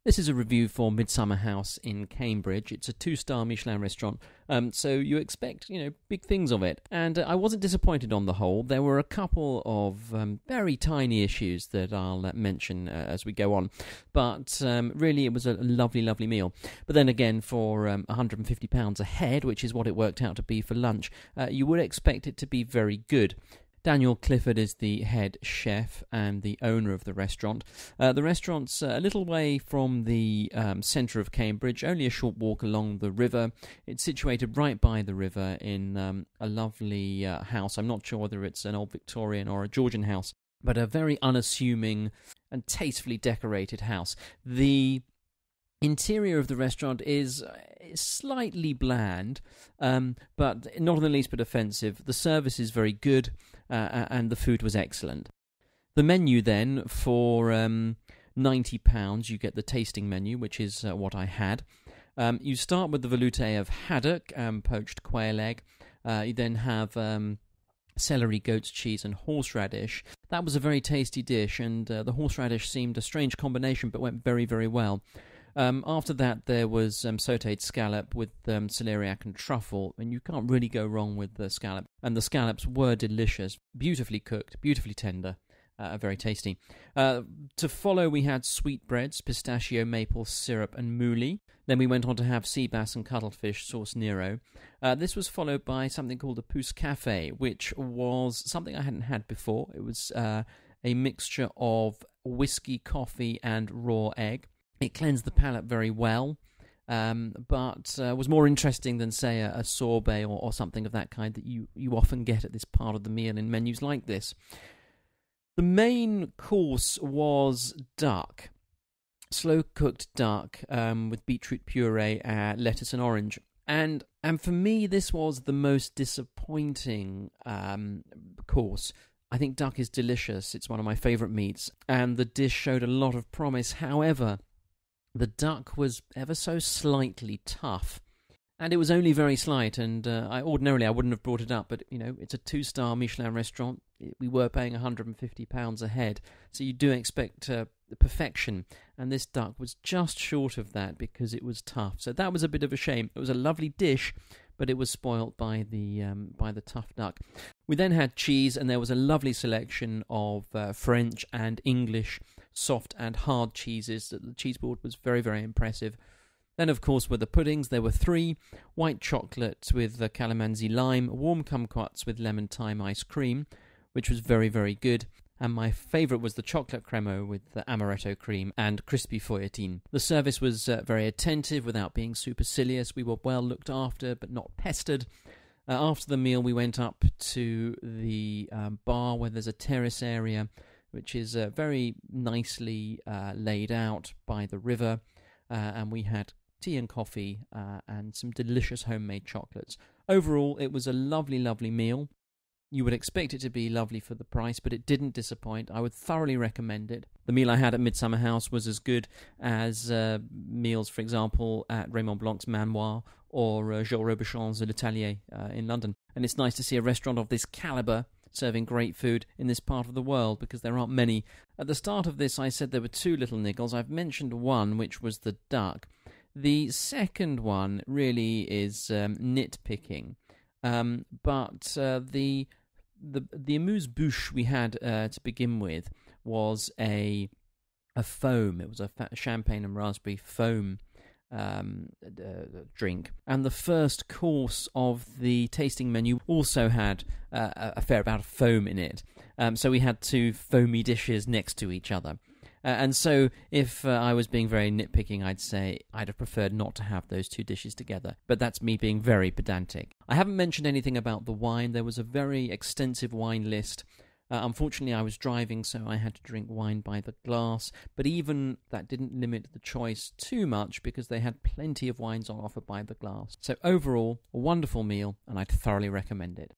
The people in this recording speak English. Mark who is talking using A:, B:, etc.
A: This is a review for Midsummer House in Cambridge. It's a 2-star Michelin restaurant, so you expect, big things of it. And I wasn't disappointed on the whole. There were a couple of very tiny issues that I'll mention as we go on. But really, it was a lovely, lovely meal. But then again, for £150 a head, which is what it worked out to be for lunch, you would expect it to be very good. Daniel Clifford is the head chef and the owner of the restaurant. The restaurant's a little way from the centre of Cambridge, only a short walk along the river. It's situated right by the river in a lovely house. I'm not sure whether it's an old Victorian or a Georgian house, but a very unassuming and tastefully decorated house. The interior of the restaurant is slightly bland, but not in the least bit offensive. The service is very good, and the food was excellent. The menu then, for £90, you get the tasting menu, which is what I had. You start with the velouté of haddock, poached quail egg. You then have celery, goat's cheese, and horseradish. That was a very tasty dish, and the horseradish seemed a strange combination, but went very, very well. After that, there was sautéed scallop with celeriac and truffle, and you can't really go wrong with the scallop. And the scallops were delicious, beautifully cooked, beautifully tender, very tasty. To follow, we had sweetbreads, pistachio, maple syrup, and mouli. Then we went on to have sea bass and cuttlefish sauce Nero. This was followed by something called a pousse café, which was something I hadn't had before. It was a mixture of whiskey, coffee, and raw egg. It cleansed the palate very well, but was more interesting than, say, a sorbet or something of that kind that you often get at this part of the meal in menus like this. The main course was duck, slow-cooked duck with beetroot puree, lettuce and orange. And for me, this was the most disappointing course. I think duck is delicious. It's one of my favourite meats, and the dish showed a lot of promise. However, the duck was ever so slightly tough, and it was only very slight, and ordinarily I wouldn't have brought it up, but, it's a 2-star Michelin restaurant. We were paying £150 a head, so you do expect perfection, and this duck was just short of that because it was tough. So that was a bit of a shame. It was a lovely dish, but it was spoilt by the tough duck. We then had cheese, and there was a lovely selection of French and English soft and hard cheeses. The cheese board was very, very impressive. Then, of course, were the puddings. There were 3: white chocolate with calamansi lime, warm kumquats with lemon thyme ice cream, which was very, very good. And my favourite was the chocolate cremo with the amaretto cream and crispy feuilletine. The service was very attentive without being supercilious. We were well looked after, but not pestered. After the meal, we went up to the bar where there's a terrace area, which is very nicely laid out by the river, and we had tea and coffee and some delicious homemade chocolates. Overall, it was a lovely, lovely meal. You would expect it to be lovely for the price, but it didn't disappoint. I would thoroughly recommend it. The meal I had at Midsummer House was as good as meals, for example, at Raymond Blanc's Manoir or Joel Robuchon's L'Atelier in London. And it's nice to see a restaurant of this calibre serving great food in this part of the world, because there aren't many. At the start of this, I said there were 2 little niggles. I've mentioned one, which was the duck. The second one really is nitpicking, but the amuse-bouche we had to begin with was a foam. It was a champagne and raspberry foam drink, and the first course of the tasting menu also had a fair amount of foam in it, so we had 2 foamy dishes next to each other, and so if I was being very nitpicking, I'd say I'd have preferred not to have those 2 dishes together, but that's me being very pedantic. I haven't mentioned anything about the wine. There was a very extensive wine list. Unfortunately, I was driving, so I had to drink wine by the glass, but even that didn't limit the choice too much because they had plenty of wines on offer by the glass. So overall, a wonderful meal, and I'd thoroughly recommend it.